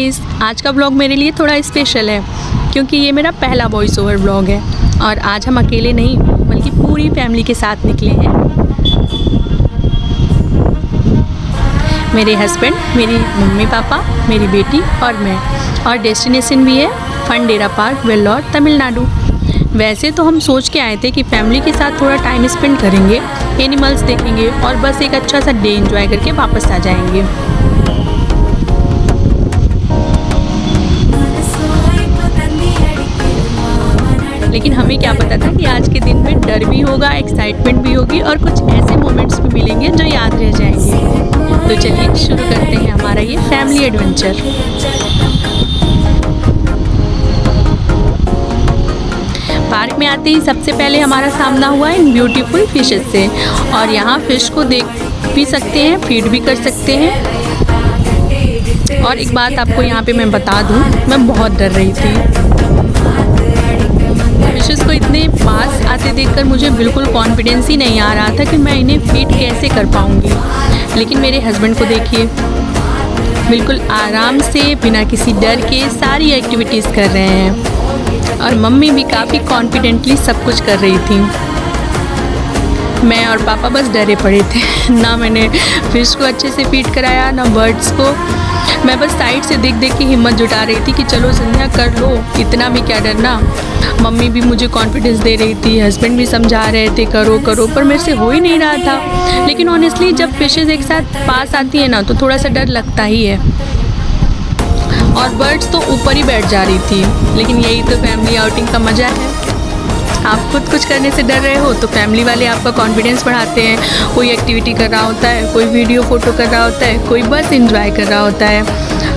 Guys, आज का blog मेरे लिए थोड़ा स्पेशल है क्योंकि ये मेरा पहला वॉइस ओवर ब्लॉग है और आज हम अकेले नहीं बल्कि पूरी फैमिली के साथ निकले हैं। मेरे हस्बैंड, मेरी मम्मी पापा, मेरी बेटी और मैं, और डेस्टिनेशन भी है फन डेरा पार्क, वेल्लोर, तमिलनाडु। वैसे तो हम सोच के आए थे कि फैमिली के साथ थोड़ा टाइम स्पेंड करेंगे, एनिमल्स देखेंगे और बस एक अच्छा सा डे एंजॉय करके वापस आ जाएंगे। लेकिन हमें क्या पता था कि आज के दिन में डर भी होगा, एक्साइटमेंट भी होगी और कुछ ऐसे मोमेंट्स भी मिलेंगे जो याद रह जाएंगे। तो चलिए शुरू करते हैं हमारा ये फैमिली एडवेंचर। पार्क में आते ही सबसे पहले हमारा सामना हुआ इन ब्यूटीफुल फिशेस से, और यहाँ फिश को देख भी सकते हैं, फीड भी कर सकते हैं। और एक बात आपको यहाँ पे मैं बता दूँ, मैं बहुत डर रही थी। फिशेस को इतने पास आते देखकर मुझे बिल्कुल कॉन्फिडेंस ही नहीं आ रहा था कि मैं इन्हें फीड कैसे कर पाऊँगी। लेकिन मेरे हस्बैंड को देखिए, बिल्कुल आराम से बिना किसी डर के सारी एक्टिविटीज़ कर रहे हैं, और मम्मी भी काफ़ी कॉन्फिडेंटली सब कुछ कर रही थी। मैं और पापा बस डरे पड़े थे। ना मैंने फिश को अच्छे से फीड कराया, ना बर्ड्स को। मैं बस साइड से देख देख के हिम्मत जुटा रही थी कि चलो संध्या कर लो, इतना भी क्या डरना। मम्मी भी मुझे कॉन्फिडेंस दे रही थी, हस्बैंड भी समझा रहे थे करो करो, पर मेरे से हो ही नहीं रहा था। लेकिन ऑनेस्टली जब फिशेज़ एक साथ पास आती है ना तो थोड़ा सा डर लगता ही है। और बर्ड्स तो ऊपर ही बैठ जा रही थी। लेकिन यही तो फैमिली आउटिंग का मज़ा है। आप खुद कुछ करने से डर रहे हो तो फैमिली वाले आपका कॉन्फिडेंस बढ़ाते हैं। कोई एक्टिविटी कर रहा होता है, कोई वीडियो फ़ोटो कर रहा होता है, कोई बस एंजॉय कर रहा होता है।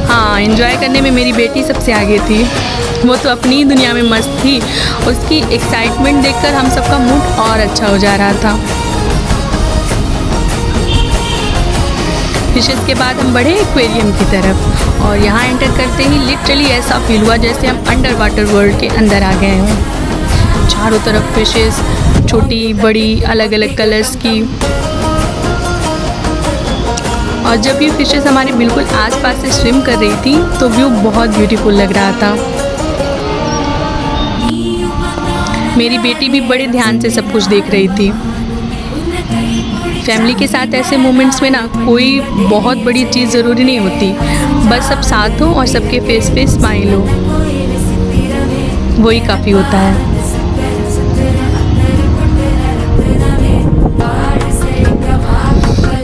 हाँ, एंजॉय करने में मेरी बेटी सबसे आगे थी। वो तो अपनी दुनिया में मस्त थी। उसकी एक्साइटमेंट देखकर हम सबका मूड और अच्छा हो जा रहा था। फिशेस के बाद हम बढ़े एक्वेरियम की तरफ, और यहाँ एंटर करते ही लिटरली ऐसा फील हुआ जैसे हम अंडर वाटर वर्ल्ड के अंदर आ गए हैं। चारों तरफ फिशेस, छोटी बड़ी अलग अलग कलर्स की। और जब ये फिशेस हमारे बिल्कुल आसपास से स्विम कर रही थी तो व्यू बहुत ब्यूटीफुल लग रहा था। मेरी बेटी भी बड़े ध्यान से सब कुछ देख रही थी। फैमिली के साथ ऐसे मोमेंट्स में ना कोई बहुत बड़ी चीज़ ज़रूरी नहीं होती, बस सब साथ हो और सबके फेस पे स्माइल हो, वही काफ़ी होता है।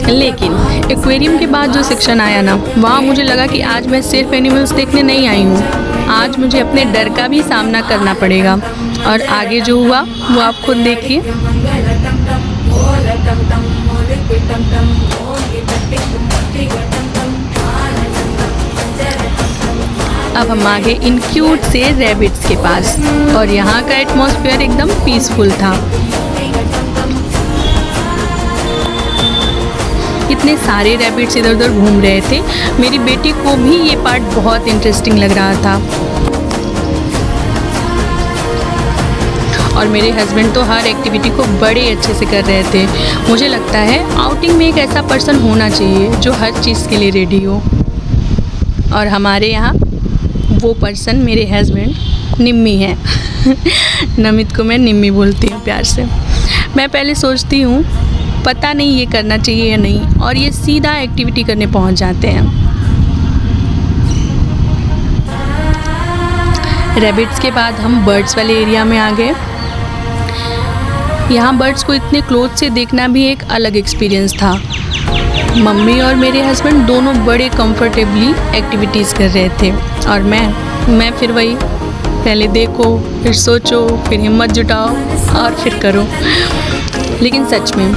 लेकिन एक्वेरियम के बाद जो सेक्शन आया ना, वहाँ मुझे लगा कि आज मैं सिर्फ एनिमल्स देखने नहीं आई हूँ, आज मुझे अपने डर का भी सामना करना पड़ेगा। और आगे जो हुआ वो आप खुद देखिए। अब हम आ गए इन क्यूट से रैबिट्स के पास, और यहाँ का एटमॉस्फेयर एकदम पीसफुल था। इतने सारे रैबिट्स इधर उधर घूम रहे थे। मेरी बेटी को भी ये पार्ट बहुत इंटरेस्टिंग लग रहा था, और मेरे हस्बैंड तो हर एक्टिविटी को बड़े अच्छे से कर रहे थे। मुझे लगता है आउटिंग में एक ऐसा पर्सन होना चाहिए जो हर चीज़ के लिए रेडी हो, और हमारे यहाँ वो पर्सन मेरे हस्बैंड निम्मी हैं। नमित को मैं निम्मी बोलती हूँ प्यार से। मैं पहले सोचती हूँ पता नहीं ये करना चाहिए या नहीं, और ये सीधा एक्टिविटी करने पहुँच जाते हैं। रैबिट्स के बाद हम बर्ड्स वाले एरिया में आ गए। यहाँ बर्ड्स को इतने क्लोज से देखना भी एक अलग एक्सपीरियंस था। मम्मी और मेरे हस्बैंड दोनों बड़े कंफर्टेबली एक्टिविटीज़ कर रहे थे, और मैं फिर वही, पहले देखो, फिर सोचो, फिर हिम्मत जुटाओ और फिर करो। लेकिन सच में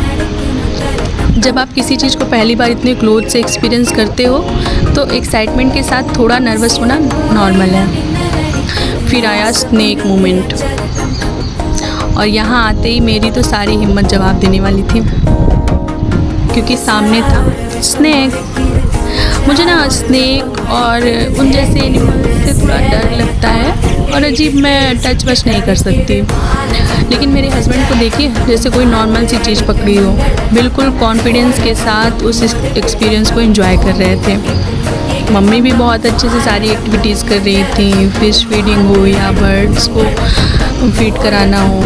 जब आप किसी चीज़ को पहली बार इतने क्लोज से एक्सपीरियंस करते हो तो एक्साइटमेंट के साथ थोड़ा नर्वस होना नॉर्मल है। फिर आया स्नेक मोमेंट, और यहाँ आते ही मेरी तो सारी हिम्मत जवाब देने वाली थी, क्योंकि सामने था स्नेक। मुझे ना स्नेक और उन जैसे एनिमल से थोड़ा डर लगता है, और अजीब, मैं टच वच नहीं कर सकती। लेकिन मेरे हस्बैंड को देखिए, जैसे कोई नॉर्मल सी चीज़ पकड़ी हो, बिल्कुल कॉन्फिडेंस के साथ उस एक्सपीरियंस को एंजॉय कर रहे थे। मम्मी भी बहुत अच्छे से सारी एक्टिविटीज़ कर रही थी, फिश फीडिंग हो या बर्ड्स को फीड कराना हो।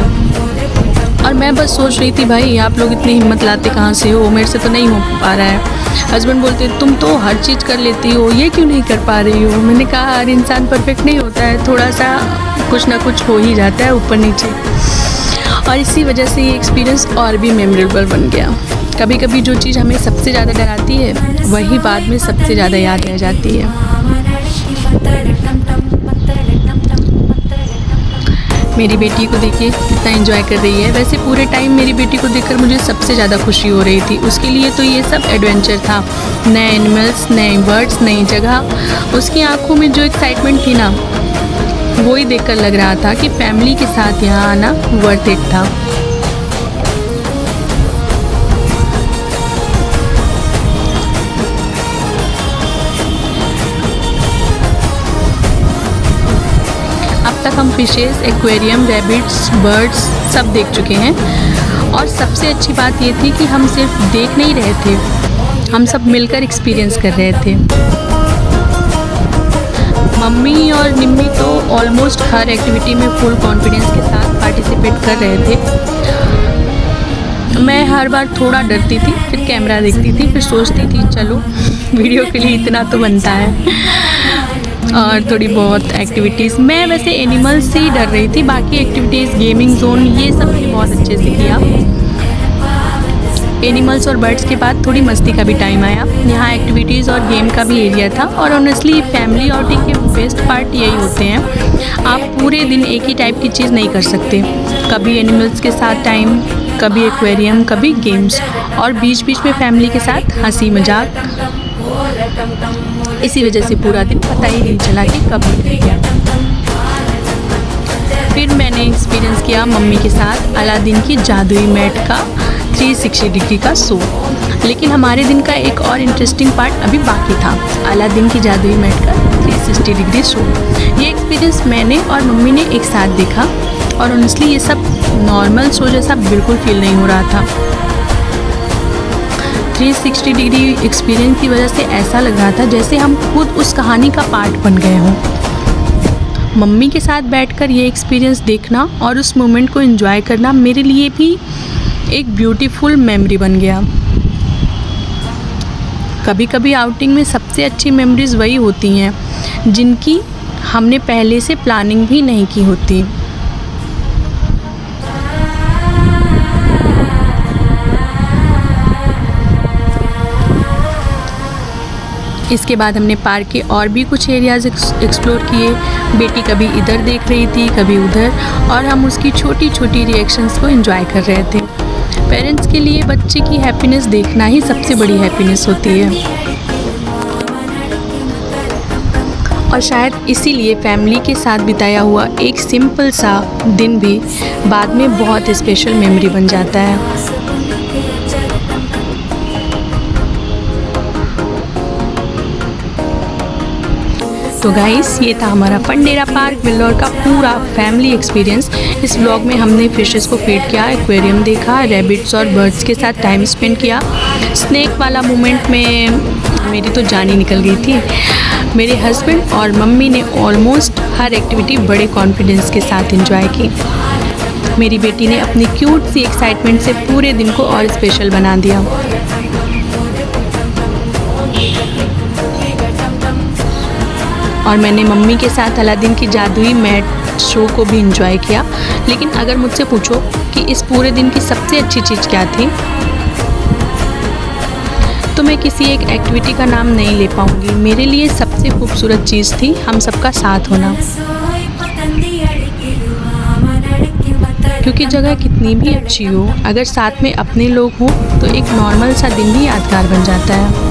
और मैं बस सोच रही थी भाई आप लोग इतनी हिम्मत लाते कहाँ से हो, मेरे से तो नहीं हो पा रहा है। हस्बैंड बोलते तुम तो हर चीज़ कर लेती हो, ये क्यों नहीं कर पा रही हो। मैंने कहा हर इंसान परफेक्ट नहीं होता है, थोड़ा सा कुछ ना कुछ हो ही जाता है ऊपर नीचे। और इसी वजह से ये एक्सपीरियंस और भी मेमोरेबल बन गया। कभी कभी जो चीज़ हमें सबसे ज़्यादा डराती है वही बाद में सबसे ज़्यादा याद रह जाती है। मेरी बेटी को देखिए कितना एंजॉय कर रही है। वैसे पूरे टाइम मेरी बेटी को देखकर मुझे सबसे ज़्यादा खुशी हो रही थी। उसके लिए तो ये सब एडवेंचर था, नए एनिमल्स, नए बर्ड्स, नई जगह। उसकी आंखों में जो एक्साइटमेंट थी ना, वही देखकर लग रहा था कि फैमिली के साथ यहाँ आना वर्थ इट था। अब तक हम फिशेस, एक्वेरियम, रैबिट्स, बर्ड्स सब देख चुके हैं। और सबसे अच्छी बात ये थी कि हम सिर्फ देख नहीं रहे थे, हम सब मिलकर एक्सपीरियंस कर रहे थे। मम्मी और निम्मी तो ऑलमोस्ट हर एक्टिविटी में फुल कॉन्फिडेंस के साथ पार्टिसिपेट कर रहे थे। मैं हर बार थोड़ा डरती थी, फिर कैमरा देखती थी, फिर सोचती थी चलो वीडियो के लिए इतना तो बनता है। और थोड़ी बहुत एक्टिविटीज़, मैं वैसे एनिमल्स से ही डर रही थी, बाकी एक्टिविटीज़, गेमिंग जोन, ये सब मैंने बहुत अच्छे से किया। एनिमल्स और बर्ड्स के बाद थोड़ी मस्ती का भी टाइम आया। यहाँ एक्टिविटीज़ और गेम का भी एरिया था। और ऑनेस्टली फैमिली आउटिंग के बेस्ट पार्ट यही होते हैं, आप पूरे दिन एक ही टाइप की चीज़ नहीं कर सकते। कभी एनिमल्स के साथ टाइम, कभी एक्वेरियम, कभी गेम्स, और बीच बीच में फैमिली के साथ हंसी मजाक। इसी वजह से पूरा दिन पता ही नहीं चला कि कब निकल गया। फिर मैंने एक्सपीरियंस किया मम्मी के साथ अलादीन की जादुई मैट का 360 डिग्री का शो। लेकिन हमारे दिन का एक और इंटरेस्टिंग पार्ट अभी बाकी था, अलादीन की जादुई मैट का 360 डिग्री शो। ये एक्सपीरियंस मैंने और मम्मी ने एक साथ देखा। और ऑनेस्टली ये सब नॉर्मल शो जैसा बिल्कुल फील नहीं हो रहा था। 360 डिग्री एक्सपीरियंस की वजह से ऐसा लग रहा था जैसे हम खुद उस कहानी का पार्ट बन गए हों। मम्मी के साथ बैठकर ये एक्सपीरियंस देखना और उस मोमेंट को एंजॉय करना मेरे लिए भी एक ब्यूटीफुल मेमोरी बन गया। कभी कभी आउटिंग में सबसे अच्छी मेमोरीज़ वही होती हैं जिनकी हमने पहले से प्लानिंग भी नहीं की होती। इसके बाद हमने पार्क के और भी कुछ एरियाज़ एक्सप्लोर किए। बेटी कभी इधर देख रही थी, कभी उधर, और हम उसकी छोटी छोटी रिएक्शंस को एंजॉय कर रहे थे। पेरेंट्स के लिए बच्चे की हैप्पीनेस देखना ही सबसे बड़ी हैप्पीनेस होती है। और शायद इसीलिए फैमिली के साथ बिताया हुआ एक सिंपल सा दिन भी बाद में बहुत स्पेशल मेमोरी बन जाता है। तो गाइस, ये था हमारा फंडेरा पार्क विल्लोर का पूरा फैमिली एक्सपीरियंस। इस व्लॉग में हमने फिशेस को फीड किया, एक्वेरियम देखा, रैबिट्स और बर्ड्स के साथ टाइम स्पेंड किया। स्नैक वाला मोमेंट में मेरी तो जान ही निकल गई थी। मेरे हस्बैंड और मम्मी ने ऑलमोस्ट हर एक्टिविटी बड़े कॉन्फिडेंस के साथ एंजॉय की। मेरी बेटी ने अपनी क्यूट सी एक्साइटमेंट से पूरे दिन को और स्पेशल बना दिया। और मैंने मम्मी के साथ अलादीन की जादुई मैट शो को भी एंजॉय किया। लेकिन अगर मुझसे पूछो कि इस पूरे दिन की सबसे अच्छी चीज़ क्या थी, तो मैं किसी एक एक्टिविटी का नाम नहीं ले पाऊँगी। मेरे लिए सबसे खूबसूरत चीज़ थी हम सबका साथ होना। क्योंकि जगह कितनी भी अच्छी हो, अगर साथ में अपने लोग हों तो एक नॉर्मल सा दिन भी यादगार बन जाता है।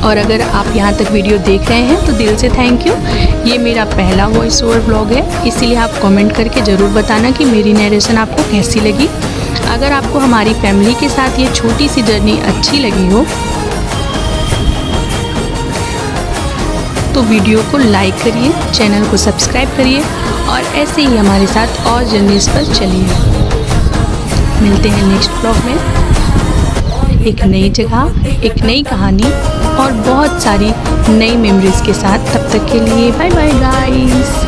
और अगर आप यहाँ तक वीडियो देख रहे हैं तो दिल से थैंक यू। ये मेरा पहला वॉइस ओवर व्लॉग है, इसीलिए आप कमेंट करके ज़रूर बताना कि मेरी नरेशन आपको कैसी लगी। अगर आपको हमारी फैमिली के साथ ये छोटी सी जर्नी अच्छी लगी हो तो वीडियो को लाइक करिए, चैनल को सब्सक्राइब करिए और ऐसे ही हमारे साथ और जर्नीज़ पर चलिए। मिलते हैं नेक्स्ट ब्लॉग में एक नई जगह, एक नई कहानी और बहुत सारी नई मेमोरीज़ के साथ। तब तक के लिए बाय बाय गाइस।